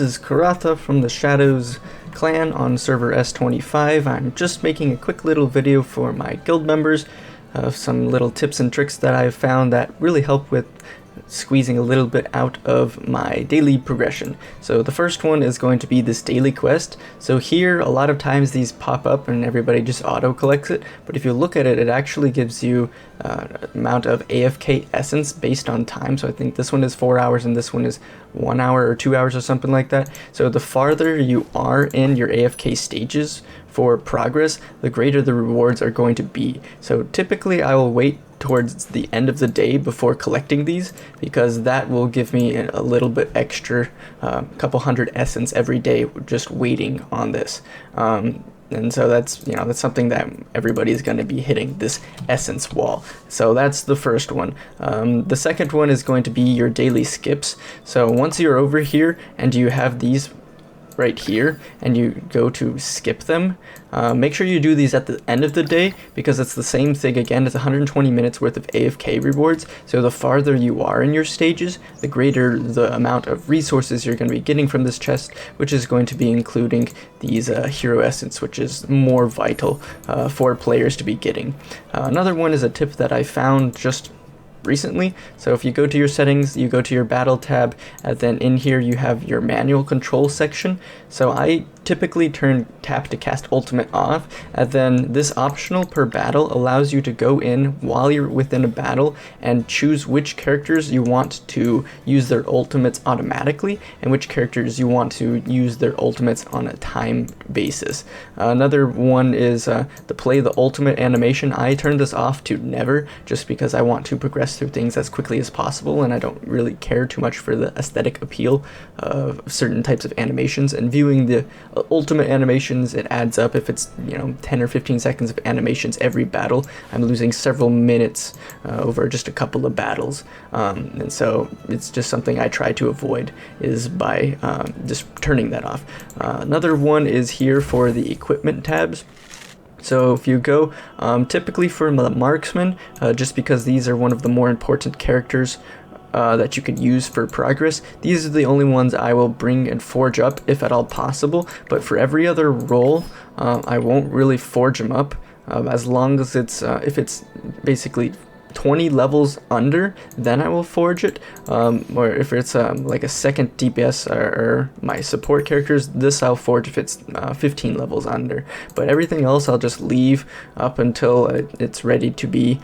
This is Karatha from the Shadows clan on server S25. I'm just making a quick little video for my guild members of some little tips and tricks that I've found that really help with squeezing a little bit out of my daily progression. So the first one is going to be this daily quest. So here a lot of times these pop up and everybody just auto collects it, but if you look at it, it actually gives you amount of AFK essence based on time. So I think this one is 4 hours and this one is 1 hour or 2 hours or something like that. So the farther you are in your AFK stages for progress, the greater the rewards are going to be. So typically I will wait towards the end of the day before collecting these, because that will give me a little bit extra, couple hundred essence every day just waiting on this. And so that's something that everybody's going to be hitting, this essence wall. So that's the first one. The second one is going to be your daily skips. So once you're over here and you have these right here and you go to skip them, make sure you do these at the end of the day, because it's the same thing again. It's 120 minutes worth of AFK rewards. So the farther you are in your stages, the greater the amount of resources you're going to be getting from this chest, which is going to be including these hero essence, which is more vital for players to be getting. Another one is a tip that I found just recently. So if you go to your settings, you go to your battle tab, and then in here you have your manual control section. So I typically turn tap to cast ultimate off, and then this optional per battle allows you to go in while you're within a battle and choose which characters you want to use their ultimates automatically and which characters you want to use their ultimates on a time basis. Another one is the play the ultimate animation. I turn this off to never, just because I want to progress through things as quickly as possible, and I don't really care too much for the aesthetic appeal of certain types of animations. And viewing the ultimate animations, it adds up. If it's 10 or 15 seconds of animations every battle, I'm losing several minutes over just a couple of battles, and so it's just something I try to avoid, is by just turning that off. Another one is here for the equipment tabs. So if you go typically for the marksman, just because these are one of the more important characters that you could use for progress, these are the only ones I will bring and forge up if at all possible. But for every other role, I won't really forge them up, as long as it's if it's basically 20 levels under, then I will forge it. Or if it's like a second DPS or my support characters, this I'll forge if it's 15 levels under. But everything else I'll just leave up until it's ready to be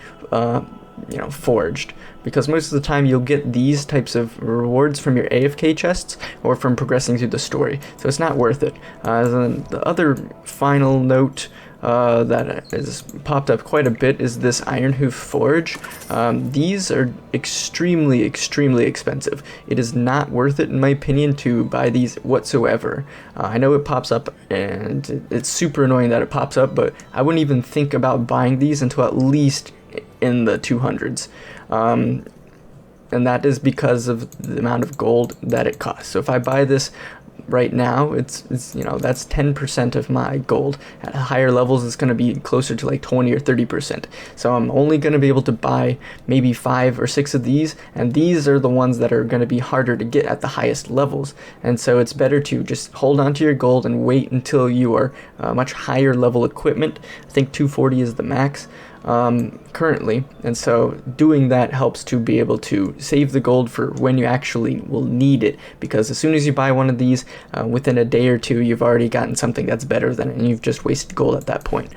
forged, because most of the time you'll get these types of rewards from your AFK chests or from progressing through the story, so it's not worth it. Then the other final note that has popped up quite a bit is this Iron Hoof Forge. These are extremely expensive. It is not worth it, in my opinion, to buy these whatsoever. I know it pops up and it's super annoying that it pops up, but I wouldn't even think about buying these until at least in the 200s. And that is because of the amount of gold that it costs. So if I buy this right now, it's that's 10% of my gold. At higher levels it's going to be closer to like 20 or 30%. So I'm only going to be able to buy maybe 5 or 6 of these, and these are the ones that are going to be harder to get at the highest levels. And so it's better to just hold on to your gold and wait until you are much higher level equipment. I think 240 is the max currently, and so doing that helps to be able to save the gold for when you actually will need it, because as soon as you buy one of these, within a day or two you've already gotten something that's better than it, and you've just wasted gold at that point.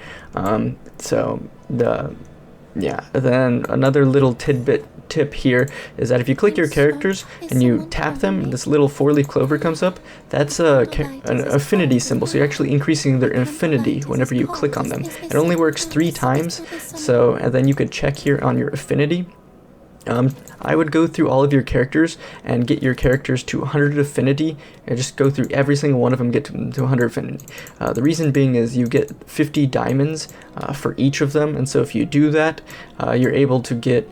Then another little tip here is that if you click your characters and you tap them, this little 4-leaf clover comes up. That's an affinity symbol, so you're actually increasing their affinity whenever you click on them. It only works 3 times, and then you could check here on your affinity. I would go through all of your characters and get your characters to 100 affinity, and just go through every single one of them, get to 100 affinity. The reason being is you get 50 diamonds for each of them, and so if you do that, you're able to get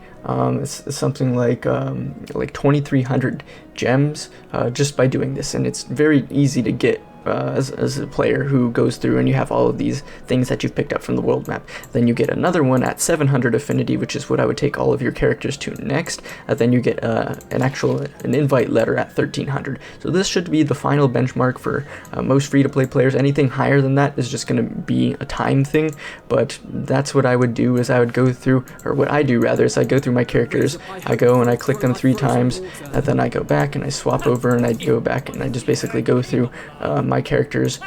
something like 2,300 gems just by doing this, and it's very easy to get as a player who goes through and you have all of these things that you've picked up from the world map. Then you get another one at 700 affinity, which is what I would take all of your characters to next. Then you get an invite letter at 1300. So this should be the final benchmark for most free-to-play players. Anything higher than that is just going to be a time thing, but that's what I would do. Is I would go through, or what I do rather, is I go through my characters. I go and I click them 3 times, and then I go back and I swap over and I go back and I just basically go through my characters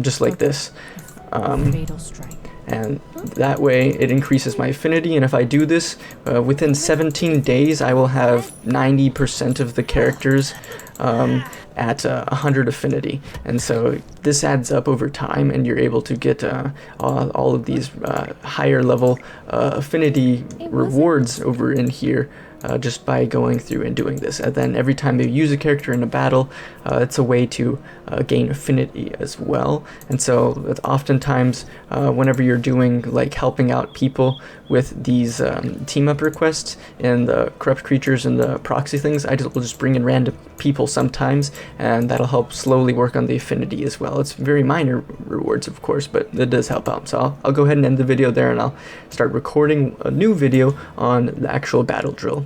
just like this. And that way it increases my affinity, and if I do this within 17 days I will have 90% of the characters at 100 affinity, and so this adds up over time and you're able to get all of these higher level affinity rewards over in here just by going through and doing this. And then every time you use a character in a battle, it's a way to gain affinity as well. And so oftentimes whenever you're doing like helping out people with these team up requests and the corrupt creatures and the proxy things, will just bring in random people sometimes, and that'll help slowly work on the affinity as well. It's very minor rewards, of course, but it does help out. So I'll go ahead and end the video there, and I'll start recording a new video on the actual battle drill.